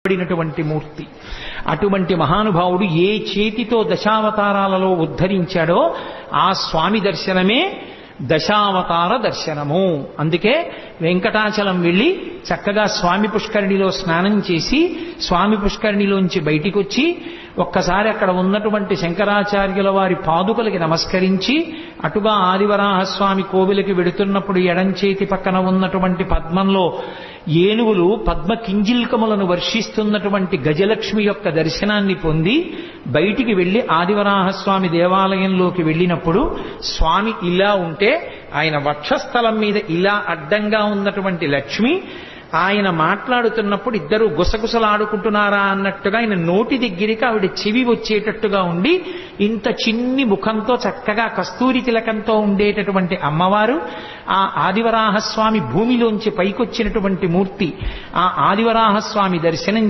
పడినటువంటి మూర్తి. అటువంటి మహానుభావుడు ఏ చేతితో దశావతారాలలో ఉద్ధరించాడో ఆ స్వామి దర్శనమే దశావతార దర్శనము. అందుకే వెంకటాచలం వెళ్ళి చక్కగా స్వామి పుష్కరిణిలో స్నానం చేసి స్వామి పుష్కరిణిలోంచి బయటికి వచ్చి ఒక్కసారి అక్కడ ఉన్నటువంటి శంకరాచార్యుల వారి పాదుకలకి నమస్కరించి అటుగా ఆదివరాహస్వామి కోవిలకి వెడుతున్నప్పుడు ఎడంచేతి పక్కన ఉన్నటువంటి పద్మంలో ఏనుగులు పద్మ కింజిల్కములను వర్షిస్తున్నటువంటి గజలక్ష్మి యొక్క దర్శనాన్ని పొంది బయటికి వెళ్లి ఆదివరాహస్వామి దేవాలయంలోకి వెళ్ళినప్పుడు స్వామి ఇలా ఉంటే ఆయన వక్షస్థలం మీద ఇలా అడ్డంగా ఉన్నటువంటి లక్ష్మి ఆయన మాట్లాడుతున్నప్పుడు ఇద్దరు గుసగుసలాడుకుంటున్నారా అన్నట్టుగా ఆయన నోటి దగ్గరికి ఆవిడ చెవి వచ్చేటట్టుగా ఉండి ఇంత చిన్ని ముఖంతో చక్కగా కస్తూరి తిలకంతో ఉండేటటువంటి అమ్మవారు ఆ ఆదివరాహస్వామి భూమిలోంచి పైకొచ్చినటువంటి మూర్తి. ఆ ఆదివరాహస్వామి దర్శనం